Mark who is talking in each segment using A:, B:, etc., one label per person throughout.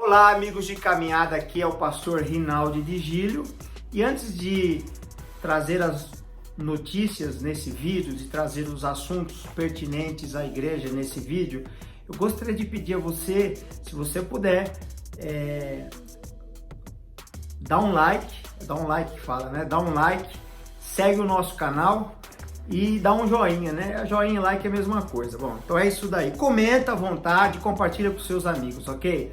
A: Olá, amigos de caminhada, aqui é o pastor Rinaldi de Gílio. E antes de trazer as notícias nesse vídeo, de trazer os assuntos pertinentes à igreja nesse vídeo, eu gostaria de pedir a você, se você puder, dá um like, segue o nosso canal e dá um joinha, né? Joinha e like é a mesma coisa. Bom, então é isso daí. Comenta à vontade, compartilha com seus amigos, ok?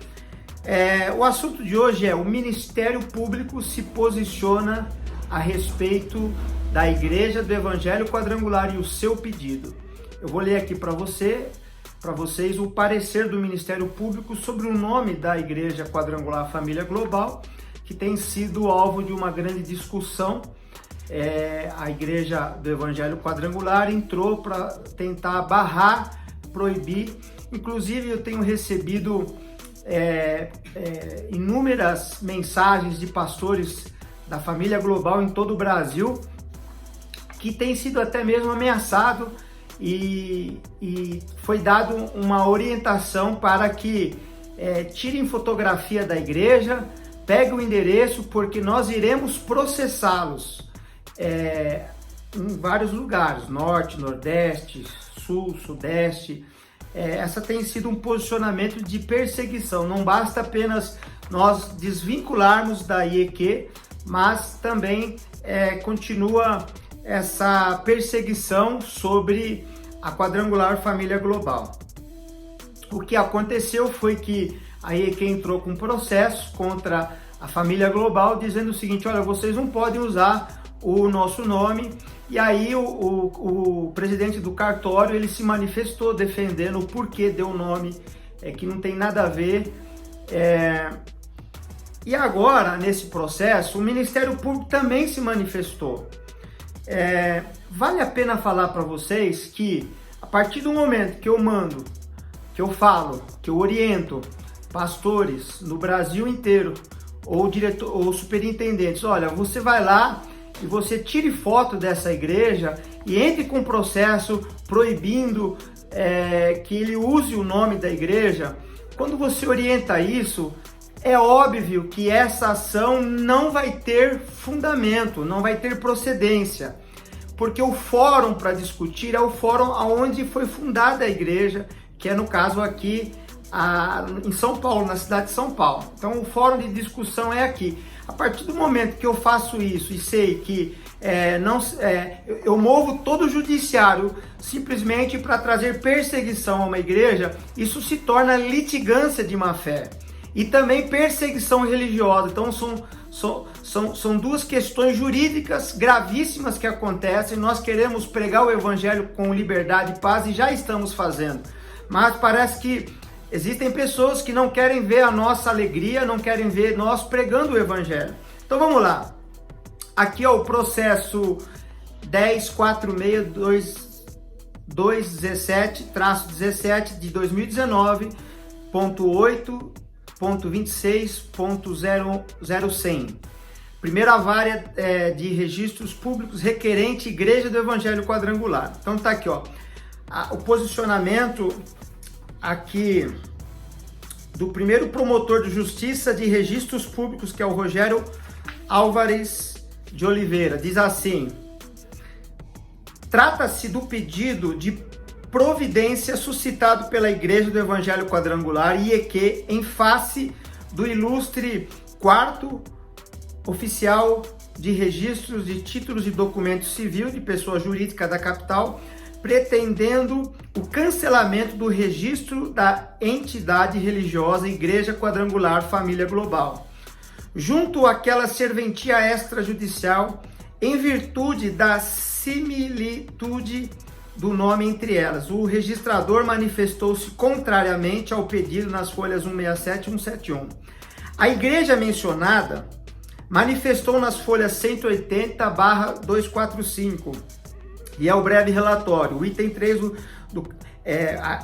A: O assunto de hoje é: o Ministério Público se posiciona a respeito da Igreja do Evangelho Quadrangular e o seu pedido. Eu vou ler aqui para vocês o parecer do Ministério Público sobre o nome da Igreja Quadrangular Família Global, que tem sido alvo de uma grande discussão. A Igreja do Evangelho Quadrangular entrou para tentar barrar, proibir. Inclusive eu tenho recebido inúmeras mensagens de pastores da família global em todo o Brasil que tem sido até mesmo ameaçado e foi dado uma orientação para que tirem fotografia da igreja, peguem o endereço, porque nós iremos processá-los em vários lugares, norte, nordeste, sul, sudeste. Essa tem sido um posicionamento de perseguição. Não basta apenas nós desvincularmos da IEQ, mas também continua essa perseguição sobre a Quadrangular Família Global. O que aconteceu foi que a IEQ entrou com um processo contra a Família Global, dizendo o seguinte: olha, vocês não podem usar o nosso nome. E aí o presidente do cartório, ele se manifestou defendendo o porquê deu o nome, que não tem nada a ver. E agora, nesse processo, o Ministério Público também se manifestou. Vale a pena falar para vocês que, a partir do momento que eu mando, que eu falo, que eu oriento pastores no Brasil inteiro, ou superintendentes, olha, você vai lá e você tire foto dessa igreja e entre com processo proibindo que ele use o nome da igreja. Quando você orienta isso, é óbvio que essa ação não vai ter fundamento, não vai ter procedência, porque o fórum para discutir é o fórum onde foi fundada a igreja, que é no caso aqui em São Paulo, na cidade de São Paulo. Então o fórum de discussão é aqui. A partir do momento que eu faço isso e sei que eu movo todo o judiciário simplesmente para trazer perseguição a uma igreja, isso se torna litigância de má-fé e também perseguição religiosa. Então são duas questões jurídicas gravíssimas que acontecem. Nós queremos pregar o evangelho com liberdade e paz e já estamos fazendo, mas parece que existem pessoas que não querem ver a nossa alegria, não querem ver nós pregando o evangelho. Então vamos lá. Aqui o processo 10.46217-17 de 2019.8.26.00100. Primeira vara de registros públicos requerente Igreja do Evangelho Quadrangular. Então tá aqui, o posicionamento aqui do primeiro promotor de justiça de registros públicos, que é o Rogério Álvares de Oliveira. Diz assim: trata-se do pedido de providência suscitado pela Igreja do Evangelho Quadrangular, IEQ, em face do ilustre quarto oficial de registros de títulos e documentos civil de pessoa jurídica da capital, pretendendo o cancelamento do registro da entidade religiosa Igreja Quadrangular Família Global, junto àquela serventia extrajudicial, em virtude da similitude do nome entre elas. O registrador manifestou-se contrariamente ao pedido nas folhas 167 e 171. A igreja mencionada manifestou nas folhas 180/245, e é o breve relatório. O item 3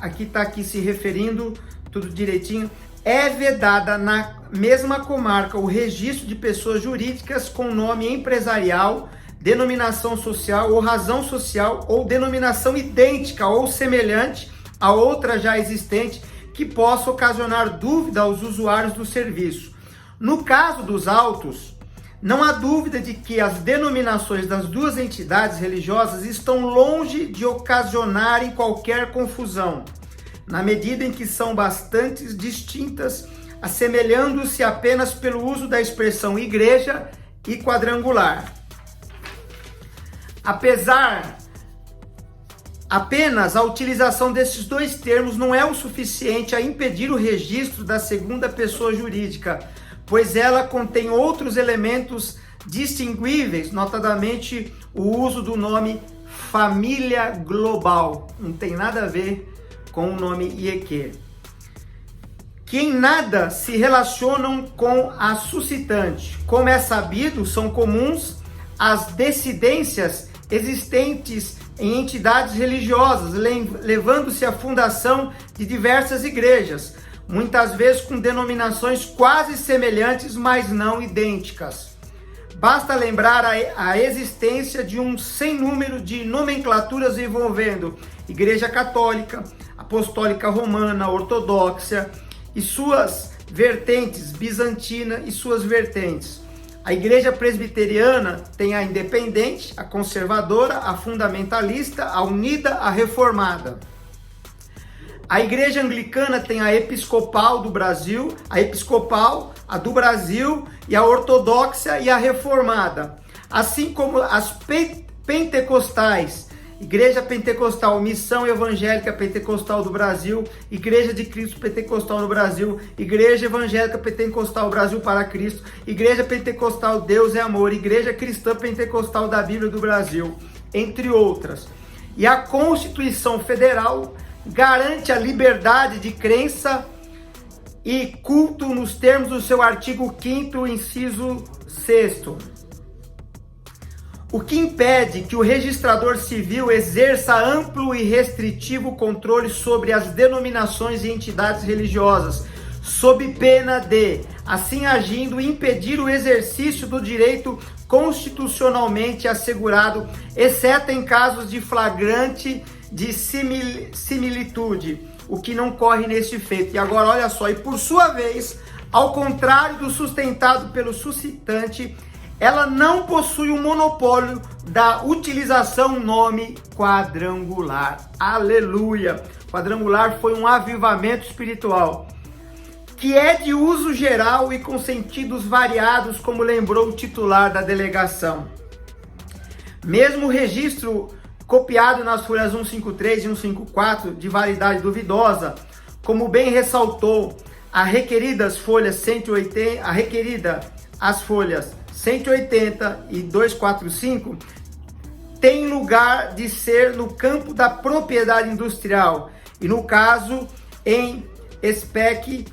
A: aqui está aqui se referindo tudo direitinho. É vedada na mesma comarca o registro de pessoas jurídicas com nome empresarial, denominação social ou razão social ou denominação idêntica ou semelhante a outra já existente que possa ocasionar dúvida aos usuários do serviço. No caso dos autos, não há dúvida de que as denominações das duas entidades religiosas estão longe de ocasionarem qualquer confusão, na medida em que são bastante distintas, assemelhando-se apenas pelo uso da expressão igreja e quadrangular. Apenas a utilização desses dois termos não é o suficiente a impedir o registro da segunda pessoa jurídica, pois ela contém outros elementos distinguíveis, notadamente o uso do nome família global. Não tem nada a ver com o nome IEQ. Que em nada se relacionam com a suscitante. Como é sabido, são comuns as dissidências existentes em entidades religiosas, levando-se à fundação de diversas igrejas, muitas vezes com denominações quase semelhantes, mas não idênticas. Basta lembrar a existência de um sem número de nomenclaturas envolvendo Igreja Católica, Apostólica Romana, Ortodoxa e suas vertentes, Bizantina e suas vertentes. A Igreja Presbiteriana tem a Independente, a Conservadora, a Fundamentalista, a Unida, a Reformada. A Igreja Anglicana tem a Episcopal do Brasil, a Episcopal, a do Brasil e a Ortodoxa e a Reformada. Assim como as pentecostais, Igreja Pentecostal, Missão Evangélica Pentecostal do Brasil, Igreja de Cristo Pentecostal no Brasil, Igreja Evangélica Pentecostal Brasil para Cristo, Igreja Pentecostal Deus é Amor, Igreja Cristã Pentecostal da Bíblia do Brasil, entre outras. E a Constituição Federal garante a liberdade de crença e culto nos termos do seu artigo 5º, inciso 6º. O que impede que o registrador civil exerça amplo e restritivo controle sobre as denominações e entidades religiosas, sob pena de, assim agindo, impedir o exercício do direito constitucionalmente assegurado, exceto em casos de flagrante de similitude, o que não corre neste feito. E agora olha só, e por sua vez, ao contrário do sustentado pelo suscitante, ela não possui o monopólio da utilização nome quadrangular. Aleluia! Quadrangular foi um avivamento espiritual, que é de uso geral e com sentidos variados, como lembrou o titular da delegação. Mesmo o registro copiado nas folhas 153 e 154 de validade duvidosa, como bem ressaltou as folhas 180 e 245, tem lugar de ser no campo da propriedade industrial e, no caso, em SPEC,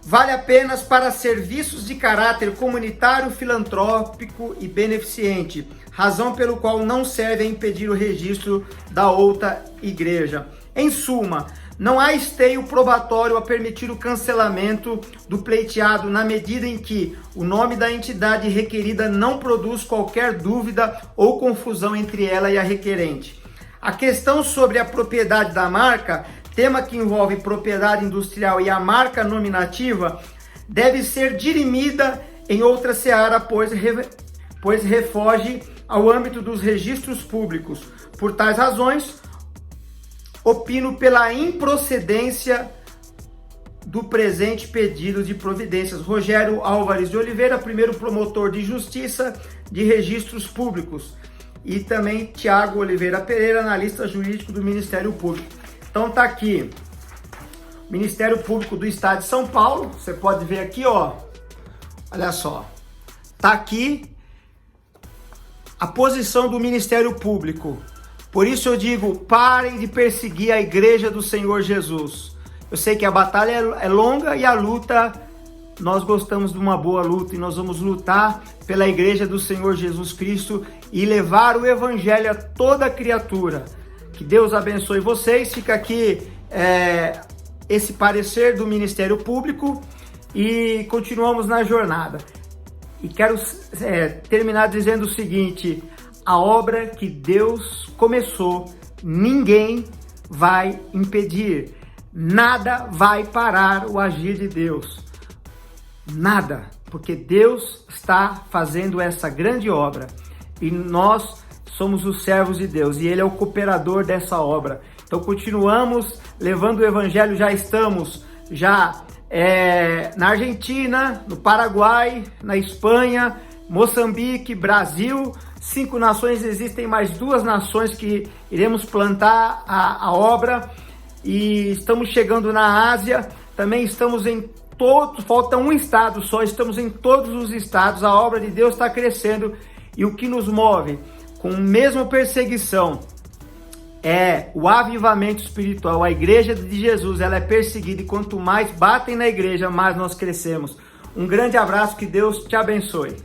A: vale apenas para serviços de caráter comunitário, filantrópico e beneficente, razão pelo qual não serve a impedir o registro da outra igreja. Em suma, não há esteio probatório a permitir o cancelamento do pleiteado na medida em que o nome da entidade requerida não produz qualquer dúvida ou confusão entre ela e a requerente. A questão sobre a propriedade da marca, tema que envolve propriedade industrial e a marca nominativa, deve ser dirimida em outra seara, pois refoge ao âmbito dos registros públicos. Por tais razões, opino pela improcedência do presente pedido de providências. Rogério Álvares de Oliveira, primeiro promotor de justiça de registros públicos. E também Tiago Oliveira Pereira, analista jurídico do Ministério Público. Então tá aqui, Ministério Público do Estado de São Paulo, você pode ver aqui, ó, olha só, tá aqui a posição do Ministério Público. Por isso eu digo, parem de perseguir a igreja do Senhor Jesus. Eu sei que a batalha é longa e a luta, nós gostamos de uma boa luta e nós vamos lutar pela igreja do Senhor Jesus Cristo e levar o evangelho a toda criatura. Que Deus abençoe vocês. Fica aqui esse parecer do Ministério Público e continuamos na jornada. E quero terminar dizendo o seguinte: a obra que Deus começou, ninguém vai impedir. nada vai parar o agir de Deus. Nada, porque Deus está fazendo essa grande obra e nós somos os servos de Deus e Ele é o cooperador dessa obra. Então continuamos levando o Evangelho, já estamos na Argentina, no Paraguai, na Espanha, Moçambique, Brasil, 5 nações, existem mais 2 nações que iremos plantar a obra e estamos chegando na Ásia, também estamos em todos, falta um estado só, estamos em todos os estados, a obra de Deus está crescendo e o que nos move com a mesma perseguição é o avivamento espiritual. A igreja de Jesus, ela é perseguida e quanto mais batem na igreja, mais nós crescemos. Um grande abraço, que Deus te abençoe.